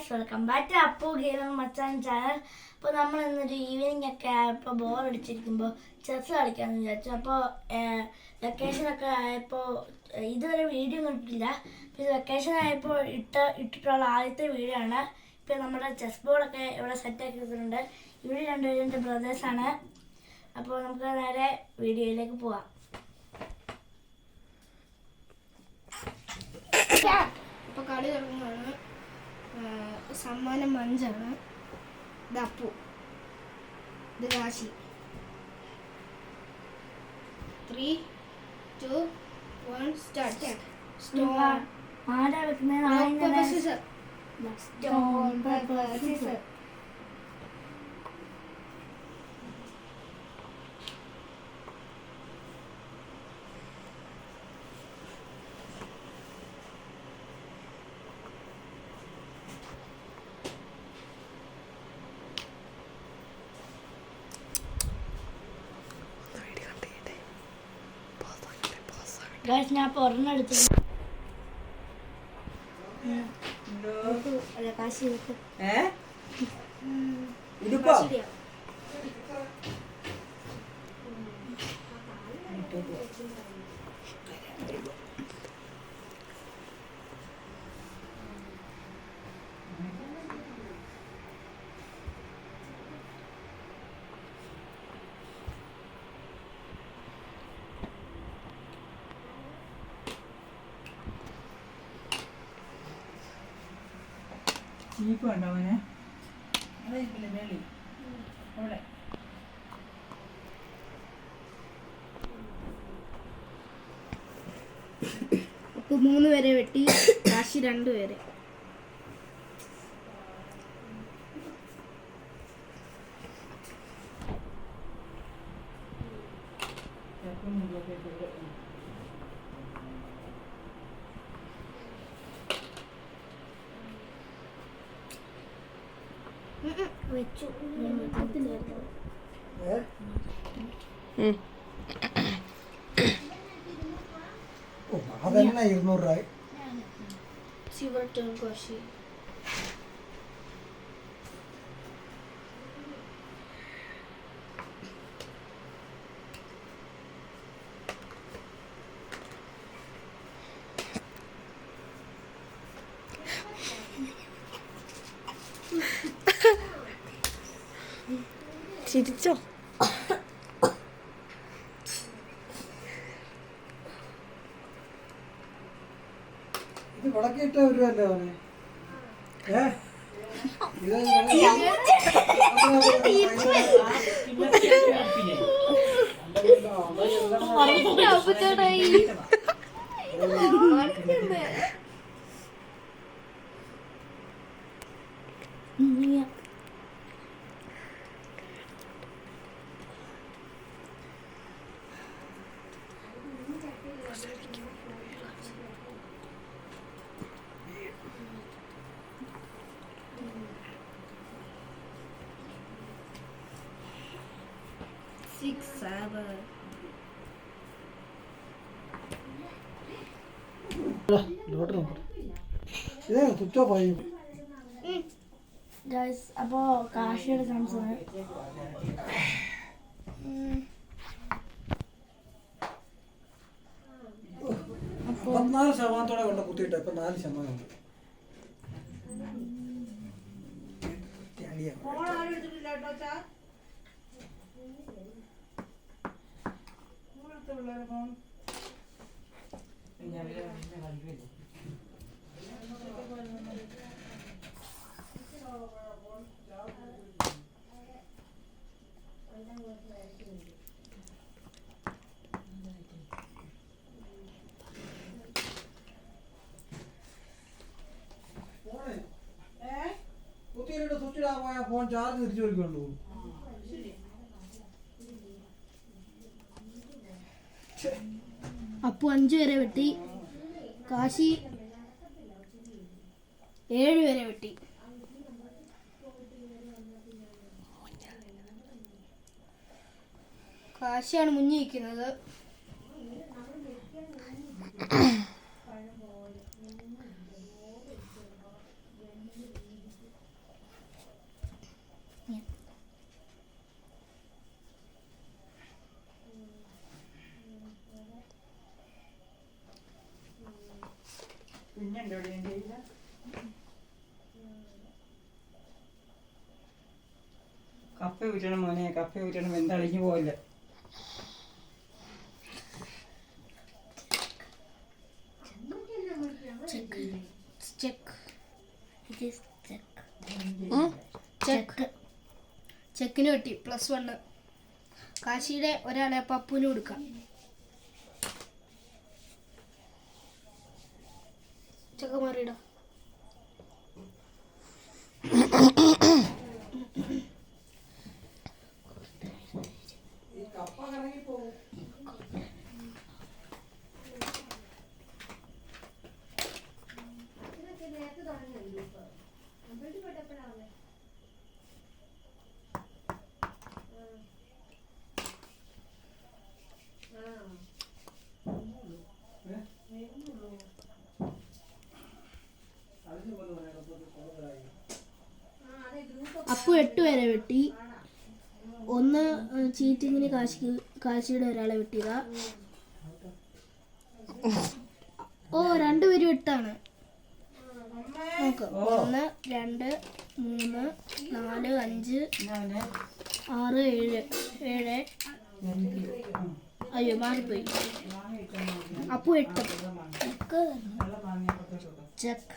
Guys, welcome back to Appu gamer Machan channel. അപ്പോൾ നമ്മൾ ഇന്നൊരു ഈവനിങ് ഒക്കെ ആയപ്പോൾ ബോർ അടിച്ചിരിക്കുമ്പോൾ ചെസ് കളിക്കാമെന്ന് വിചാരിച്ചു. അപ്പോൾ വെക്കേഷനൊക്കെ ആയപ്പോൾ ഇതുവരെ വീഡിയോ കണ്ടിട്ടില്ല. അപ്പോൾ ഇത് വെക്കേഷൻ ആയപ്പോൾ ഇട്ടിട്ടുള്ള ആദ്യത്തെ വീഡിയോ ആണ്. ഇപ്പോൾ നമ്മുടെ ചെസ് ബോർഡൊക്കെ ഇവിടെ സെറ്റാക്കി വെച്ചിട്ടുണ്ട്. ഇവിടെ രണ്ടുപേരും എൻ്റെ ബ്രദേഴ്സാണ്. അപ്പോൾ നമുക്ക് നേരെ വീഡിയോയിലേക്ക് പോവാം. അപ്പോൾ കളി തുടങ്ങുകയാണ്. സമ്മാനം 5 ഇത് അപ്പു, ഇത് കാശി. 3, 2, 1 സ്റ്റാർട്ട്. ആരാ വെക്കുന്നത്? Stone paper scissor. ഗൈസ്, ഞാൻ ഇപ്പോൾ ഒരെണ്ണം എടുത്തു. കാശി വെക്ക്. ചീപ്പ് ഉണ്ടോ അവനെ? അതേക്കില്ലേ മേളി അവിടെ. അപ്പോൾ 3 പേരെ വെട്ടി, കാശി 2 പേരെ. വെച്ചു. അതന്നെ 200 രൂപ. ശിവട്ടൻ കാശി. ചിരിച്ചോ? ഇത് കൊടക്കിട്ട വരുമല്ലോ അവനെ. സ്വിച്ച് ഓഫ് ആയി. ഗൈസ്, അപ്പോൾ കാശിയുടെ ചാൻസ് ആണ്. അപ്പോൾ 54% കൊണ്ട് കുത്തിയിട്ട് ഇപ്പം 4%. കുത്തിയിട്ട് സ്വിച്ച് ഇടാൻ പോയാൽ ഫോൺ ചാർജ് തിരിച്ചു കൊടുക്കുള്ളൂ. അപ്പു 5 പേരെ വെട്ടി, കാശി 7 പേരെ വെട്ടി. കാശിയാണ് മുന്നിൽ നിൽക്കുന്നത്. കപ്പ ഊറ്റണം മോനെ, കപ്പ ഊറ്റണം, വെന്തളിഞ്ഞു പോയില്ല. ചെക്കിന് കിട്ടി +1. കാശിയുടെ ഒരാളെ പപ്പുവിന് കൊടുക്കാം. ചെക്ക മാറിയിടാം. അപ്പു 8 പേരെ വെട്ടി. 1 ചീറ്റിങ്ങിന് കാശിയുടെ ഒരാളെ വെട്ടിയതാ. ഓ 2 പേര് വെട്ടാണ്. നോക്ക് 1 2 3 4 5 6 7. അയ്യോ മാറിപ്പോയി. അപ്പു 8. Check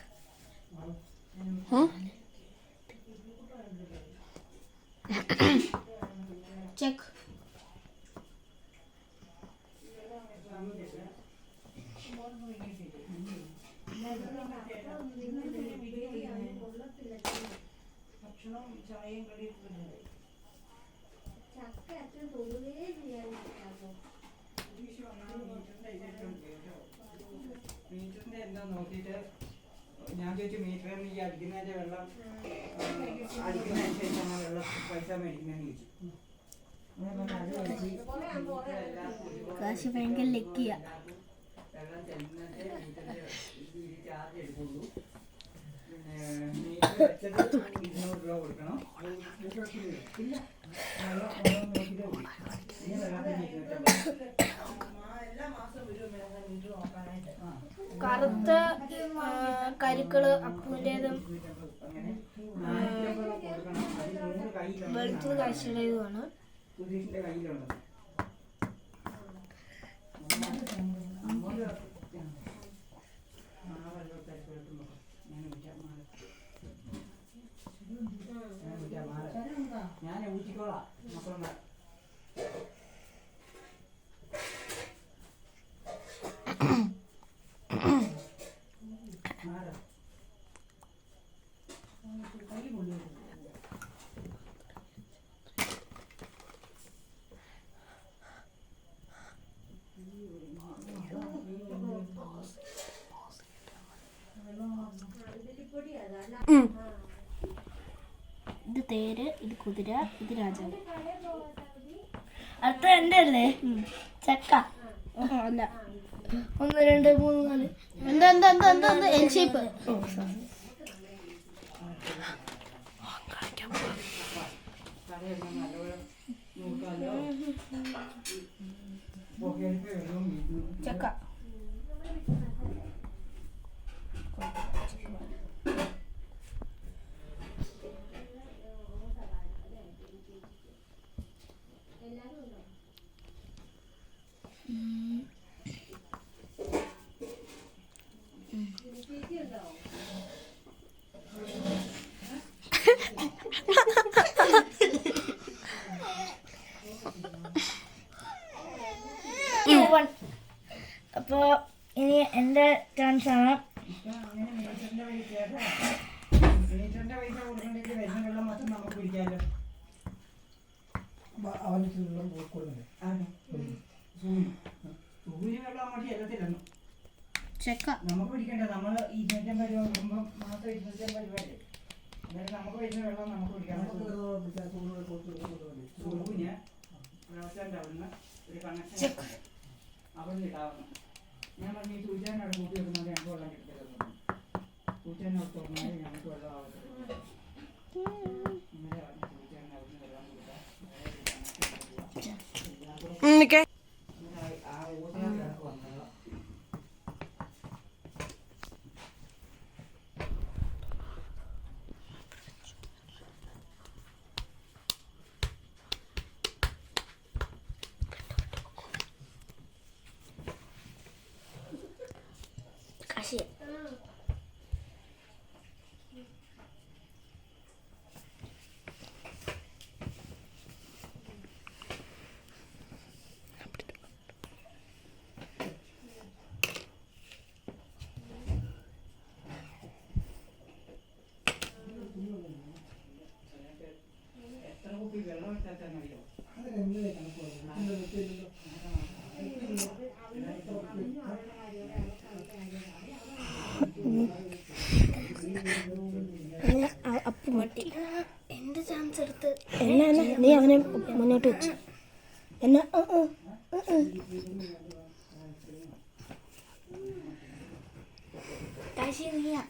check. ഭക്ഷണവും ചായയും കടിയിട്ടുണ്ട്. മീറ്ററിന്റെ എന്താ നോക്കിയിട്ട് ഞാൻ ചോദിച്ചു, മീറ്ററിന് ഈ അടിക്കുന്നതിന്റെ വെള്ളം അടിക്കുന്നതനുസരിച്ചാണ് വെള്ളം പൈസ മേടിക്കുന്നതെന്ന് ചോദിച്ചു. കാശി ഭയങ്കര ലക്കിയ. വെള്ളം ചെല്ലുന്നതിന്റെ മീറ്ററിന്റെ ചാർജ് എടുക്കുള്ളൂ. പിന്നെ മീറ്റർ വെച്ചത് 200 രൂപ കൊടുക്കണം. ഇല്ല, വെള്ളം നോക്കിയിട്ട് എല്ലാ മാസം വരും മീറ്റർ നോക്കാനായിട്ട്. കറുത്ത കരുക്കള് അപ്പുവിൻ്റെതും വെളുത്തത് കാശിയുടേതുമാണ്. സുധീഷിന്റെ കയ്യിലുണ്ട്. ഞാൻ ഊറ്റിക്കോളാം. മക്കളുണ്ട്. ഇത് തേര്, ഇത് കുതിര, ഇത് രാജാവ്. അടുത്ത എൻ്റെ അല്ലേ ചക്ക? അല്ല 1 2 3 4. എന്താ എൽ ഷേപ്പ്. ചക്ക അപ്പോൾ ഇനി എൻ്റെ ചാൻസ് ആണ്. മീറ്ററിന്റെ പൈസ കൊടുക്കണ്ടെങ്കിൽ വരുന്ന വെള്ളം മൊത്തം നമുക്ക് കുടിക്കാമല്ലോ. അവന് വെള്ളം കൊടുക്കുന്നുണ്ട്. സൂര്യ വെള്ളം അങ്ങോട്ട് ചെല്ലത്തില്ലെന്നു. ചക്ക നമുക്ക് പിടിക്കണ്ട. നമ്മൾ 250 രൂപ കൊടുക്കുമ്പോൾ മാസം 250 രൂപ. അതായത് നമുക്ക് വരുന്ന വെള്ളം നമുക്ക് കുടിക്കാം. സൂര്യ പ്രവർത്തൻ്റെ അവിടുന്ന് ഒരു കണക്ഷൻ അവിടെ ഇടാവുന്നു. ഞാൻ പറഞ്ഞു, ഈ സൂര്യാനെ അവിടെ കൂട്ടി വെക്കുന്നത് ഞങ്ങൾക്ക് വെള്ളം കിട്ടരുത്. സൂര്യാനെ അവിടെ തുറന്നാൽ ഞങ്ങൾക്ക് വെള്ളം ആവത്തില്ല. ഇന്നലെ പറഞ്ഞു സൂര്യാനെ അവിടുന്ന് വെള്ളം കൊടുക്കാം. ആ ഊർജ്ജ വന്നത് അപ്പം മാറ്റി. എന്റെ ചാൻസ് എടുത്ത് എന്നാ നീ അവനെ മുന്നോട്ട് വെച്ചു. എന്നാ കാശി നീയാ.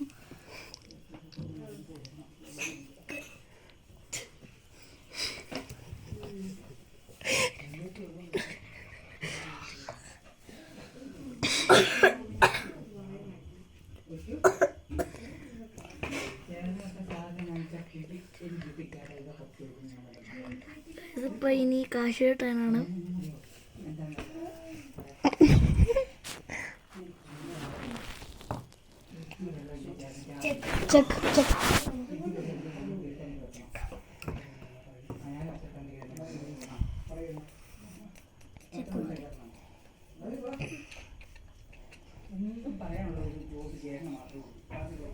ഇതിപ്പോ ഇനി കാശിയുടെ ടേണാണ്. Check check. ഒന്നും പറയാനുള്ള ഒരു ജോബ് ചെയ്യണം മാത്രമേ ഉള്ളൂ.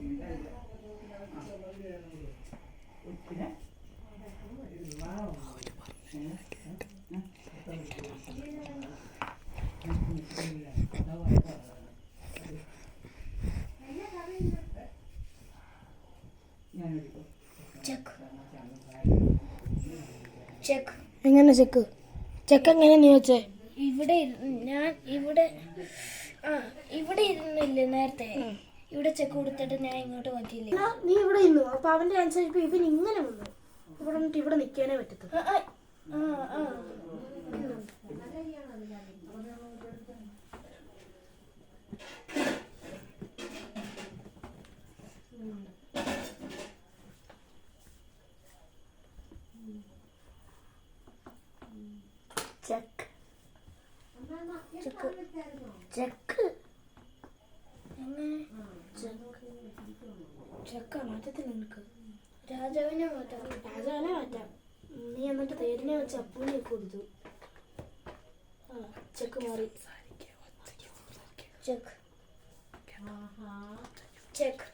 പിന്നെ ചെക്ക് എങ്ങനെ ചെക്ക്? ചെക്ക് എങ്ങനെ നീ വെച്ചേ? ഞാൻ ഇവിടെ ഇരുന്നില്ലേ നേരത്തെ, ഇവിടെ ചെക്ക് കൊടുത്തിട്ട് ഞാൻ ഇങ്ങോട്ട് മാറ്റിയില്ലേ. നീ ഇവിടെ ഇരുന്നു. അപ്പൊ അവന്റെ അനുസരിച്ച് ഇവൻ ഇങ്ങനെ വന്നു. ഇവിടെ നിന്നിട്ട് ഇവിടെ നിൽക്കാനേ പറ്റത്തുള്ളൂ. ചെക്ക് ചെക്ക് ചെക്ക് ചെക്ക മാറ്റത്തില്ല നിനക്ക്. രാജാവിനെ മാറ്റാം. രാജാവിനെ മാറ്റാം. നീ എന്നിട്ട് തേരിനെ വെച്ച് അപ്പൂനെ കൊടുത്തു. ചെക്ക് മാറി. Check check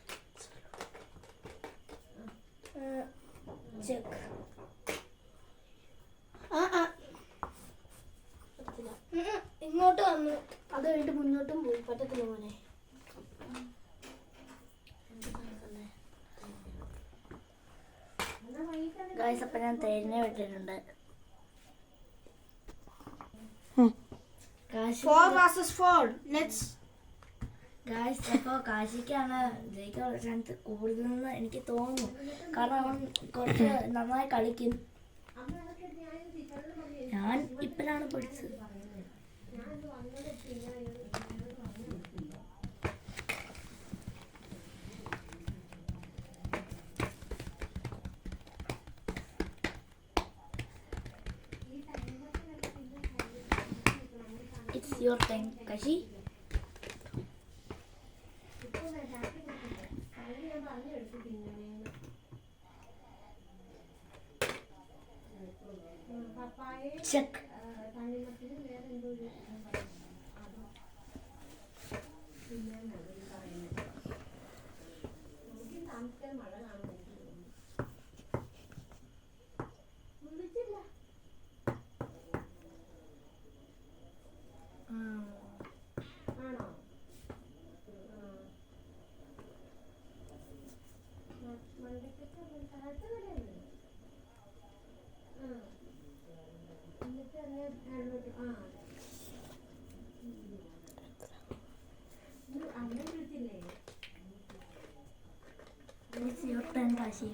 check. ഇങ്ങോട്ട് വന്നു. അത് കഴിഞ്ഞിട്ട് മുന്നോട്ടും പോയി. പറ്റത്തില്ല മോനെ. ഗായ്സ്, അപ്പൊ ഞാൻ തേരിനെ വിട്ടിട്ടുണ്ട്. ഗായ്സ്, അപ്പൊ കാശിക്കാണ് ജയിക്കാനുള്ള ചാൻസ് കൂടുതലെന്ന് എനിക്ക് തോന്നുന്നു. കാരണം അവൻ കുറച്ച് നന്നായി കളിക്കും. ഞാൻ ഇപ്പോഴാണ് പഠിച്ചത്. It's your time, Kashi. Check. It's your turn, Kashi.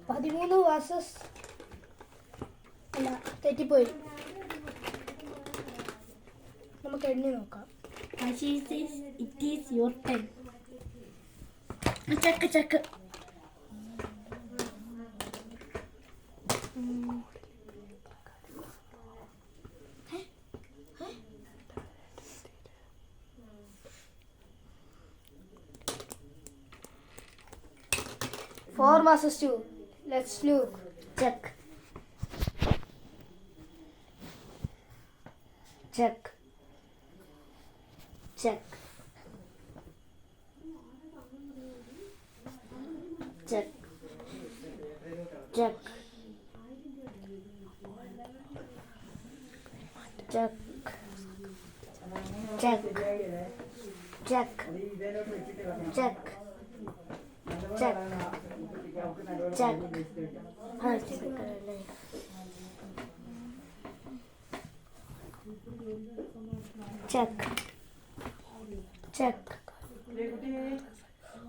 പതിമൂന്ന് വേഴ്സസ് അല്ല, തെറ്റിപ്പോയി. നമുക്ക് എണ്ണി നോക്കാം. Kashi says it is your turn. Check, check. Four versus two. Let's look. Check. Check. Check. Check check check check check check check check check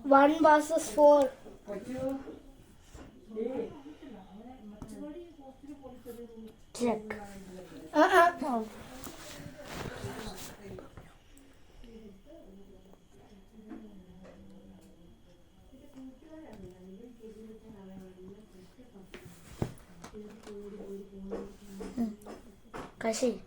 1 versus 4. Check. Oh. Kashi.